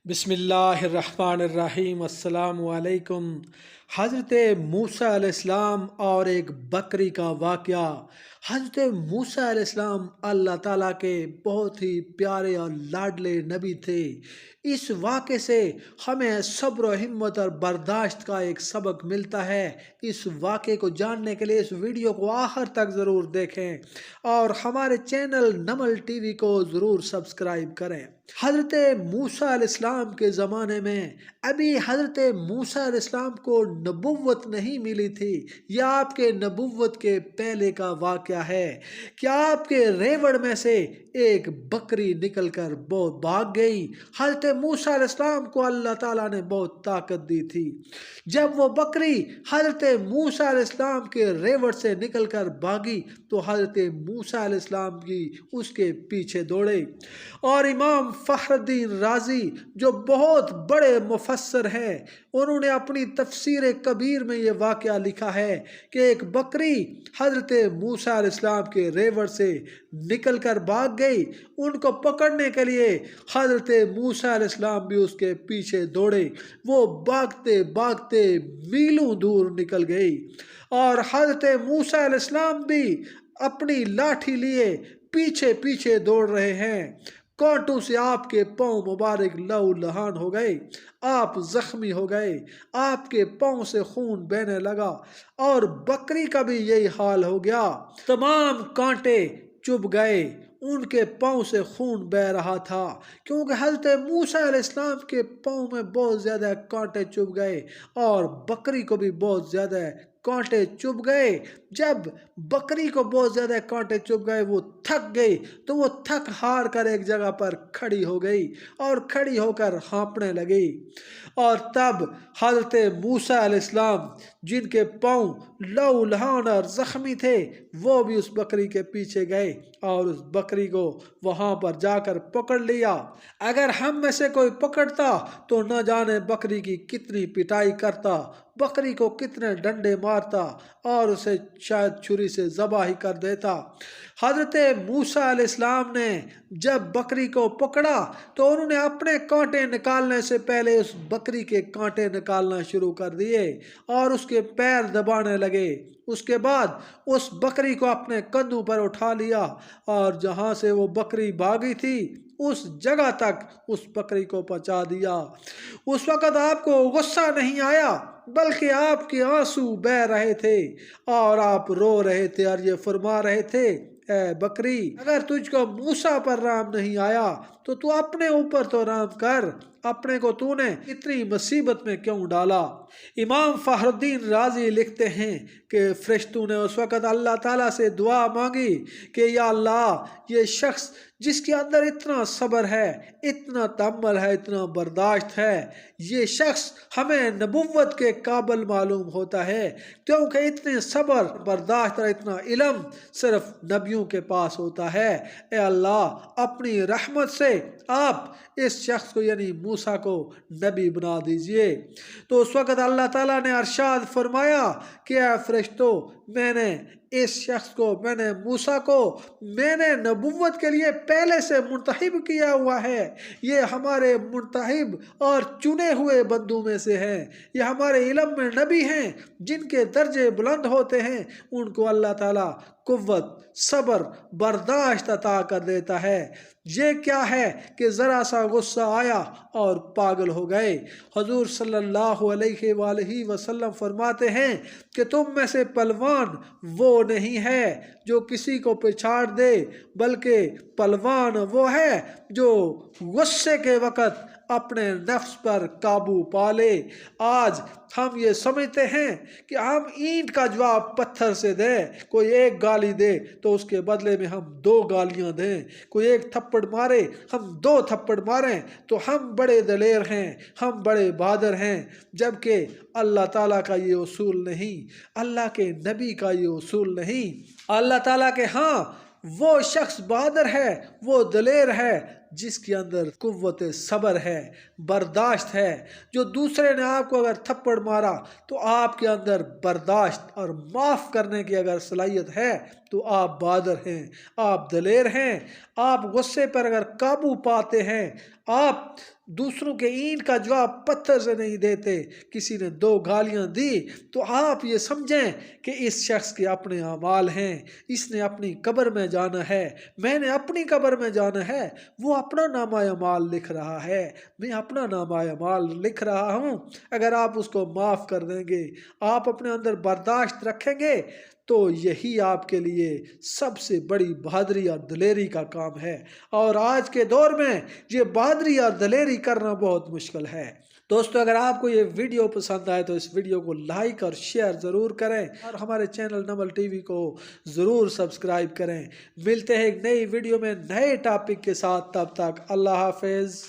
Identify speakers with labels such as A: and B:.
A: बिस्मिल्लाहिर्रहमानिर्रहीम। अस्सलाम वालेकुम। हज़रत मूसा अलैहिस्सलाम और एक बकरी का वाक़या। हज़रत मूसा अलैहिस्सलाम अल्लाह ताला के बहुत ही प्यारे और लाडले नबी थे। इस वाक़े से हमें सब्र और हिम्मत और बर्दाश्त का एक सबक मिलता है। इस वाक़े को जानने के लिए इस वीडियो को आखिर तक ज़रूर देखें और हमारे चैनल नमल टीवी को ज़रूर सब्सक्राइब करें। हज़रत मूसा अलैहिस्सलाम के ज़माने में अभी हज़रत मूसा अलैहिस्सलाम को नबुव्वत नहीं मिली थी। यह आपके नबुव्वत के पहले का वाक़या है। क्या आपके रेवड़ में से एक बकरी निकलकर बहुत भाग गई। हज़रत मूसा अलैहिस्सलाम को अल्लाह ताला ने बहुत ताकत दी थी। जब वो बकरी हज़रत मूसा अलैहिस्सलाम के रेवड़ से निकलकर भागी तो हज़रत मूसा अलैहिस्सलाम की उसके पीछे दौड़े। और इमाम फ़खरुद्दीन राज़ी जो बहुत बड़े मुफस्सिर हैं, उन्होंने अपनी तफसीर कबीर में ये वाक़या लिखा है कि एक बकरी हज़रत मूसा अलैहिस्सलाम के रेवड़ से निकल कर भाग गई। उनको पकड़ने के लिए हज़रत मूसा अलैहिस्सलाम भी उसके पीछे दौड़े। वो भागते भागते मीलों दूर निकल गई और हज़रत मूसा अलैहिस्सलाम भी अपनी लाठी लिए पीछे पीछे दौड़ रहे हैं। कांटों से आपके पांव मुबारक लहू लहान हो गए, आप जख्मी हो गए, आपके पांव से खून बहने लगा और बकरी का भी यही हाल हो गया। तमाम कांटे चुभ गए, उनके पांव से खून बह रहा था क्योंकि हज़रत मूसा अलैहिस्सलाम के पांव में बहुत ज़्यादा कांटे चुभ गए और बकरी को भी बहुत ज़्यादा कांटे चुभ गए। जब बकरी को बहुत ज़्यादा कांटे चुभ गए, वो थक गई, तो वो थक हार कर एक जगह पर खड़ी हो गई और खड़ी होकर हाँफने लगी। और तब हज़रत मूसा अलैहिस्सलाम जिनके पाँव लहू लहान और ज़ख्मी थे, वो भी उस बकरी के पीछे गए और उस बकरी को वहाँ पर जाकर पकड़ लिया। अगर हम में से कोई पकड़ता तो न जाने बकरी की कितनी पिटाई करता, बकरी को कितने डंडे मारता और उसे शायद छुरी से ज़बह ही कर देता। हज़रत मूसा अलैहिस्सलाम ने जब बकरी को पकड़ा तो उन्होंने अपने कांटे निकालने से पहले उस बकरी के कांटे निकालना शुरू कर दिए और उसके पैर दबाने लगे। उसके बाद उस बकरी को अपने कंधों पर उठा लिया और जहाँ से वो बकरी भागी थी उस जगह तक उस बकरी को पहुंचा दिया। उस वक़्त आपको गुस्सा नहीं आया बल्कि आपके आंसू बह रहे थे और आप रो रहे थे और ये फरमा रहे थे, ए बकरी, अगर तुझको मूसा पर राम नहीं आया तो तू अपने ऊपर तो राम कर, अपने को तूने इतनी मुसीबत में क्यों डाला। इमाम फ़खरुद्दीन राज़ी लिखते हैं कि फरिश्तों ने उस वक़्त अल्लाह ताला से दुआ मांगी कि या अल्लाह, ये शख्स जिसके अंदर इतना सब्र है, इतना तहम्मुल है, इतना बर्दाश्त है, ये शख्स हमें नबुव्वत के काबिल मालूम होता है क्योंकि इतने सब्र बर्दाश्त और इतना इल्म सिर्फ नबियों के पास होता है। ए अल्लाह, अपनी रहमत से आप इस शख्स को यानी मूसा को नबी बना दीजिए। तो उस वक़्त अल्लाह ताला ने अरशाद फरमाया कि ऐ फरिश्तों, मैंने इस शख्स को, मैंने मूसा को, मैंने नबुव्वत के लिए पहले से मुंतखब किया हुआ है। ये हमारे मुंतखब और चुने हुए बंदों में से हैं। ये हमारे इल्म में नबी हैं जिनके दर्जे बुलंद होते हैं, उनको अल्लाह ताला कुव्वत, सब्र, बर्दाश्त अता कर देता है। ये क्या है कि ज़रा सा गुस्सा आया और पागल हो गए। हुज़ूर सल्लल्लाहु अलैहि वसल्लम फरमाते हैं कि तुम में से पहलवान वो नहीं है जो किसी को पिछाड़ दे, बल्कि पहलवान वो है जो गुस्से के वक़्त अपने नफ्स पर काबू पा ले। आज हम ये समझते हैं कि हम ईंट का जवाब पत्थर से दें, कोई एक गाली दे तो उसके बदले में हम दो गालियां दें, कोई एक थप्पड़ मारे हम दो थप्पड़ मारें तो हम बड़े दलेर हैं, हम बड़े बहादुर हैं। जबकि अल्लाह ताला का ये उसूल नहीं, अल्लाह के नबी का ये उसूल नहीं। अल्लाह ताला के हाँ वो शख्स बहादुर है, वो दलेर है जिसके अंदर कुव्वत सब्र है, बर्दाश्त है। जो दूसरे ने आपको अगर थप्पड़ मारा तो आपके अंदर बर्दाश्त और माफ़ करने की अगर सलाहियत है तो आप बहादुर हैं, आप दलेर हैं। आप गुस्से पर अगर काबू पाते हैं, आप دوسروں کے اینٹ کا جواب پتھر سے نہیں دیتے۔ کسی نے 2 گالیاں دی تو آپ یہ سمجھیں کہ اس شخص کے اپنے اعمال ہیں، اس نے اپنی قبر میں جانا ہے، میں نے اپنی قبر میں جانا ہے۔ وہ اپنا نامہ اعمال لکھ رہا ہے، میں اپنا نامہ اعمال لکھ رہا ہوں۔ اگر آپ اس کو معاف کر دیں گے، آپ اپنے اندر برداشت رکھیں گے، تو یہی آپ کے لیے سب سے بڑی بہادری اور دلیری کا کام ہے۔ اور آج کے دور میں یہ بہادری اور دلیری کرنا بہت مشکل ہے۔ دوستو، اگر آپ کو یہ ویڈیو پسند آئے تو اس ویڈیو کو لائک اور شیئر ضرور کریں، اور ہمارے چینل نمل ٹی وی کو ضرور سبسکرائب کریں۔ ملتے ہیں ایک نئی ویڈیو میں نئے ٹاپک کے ساتھ، تب تک اللہ حافظ۔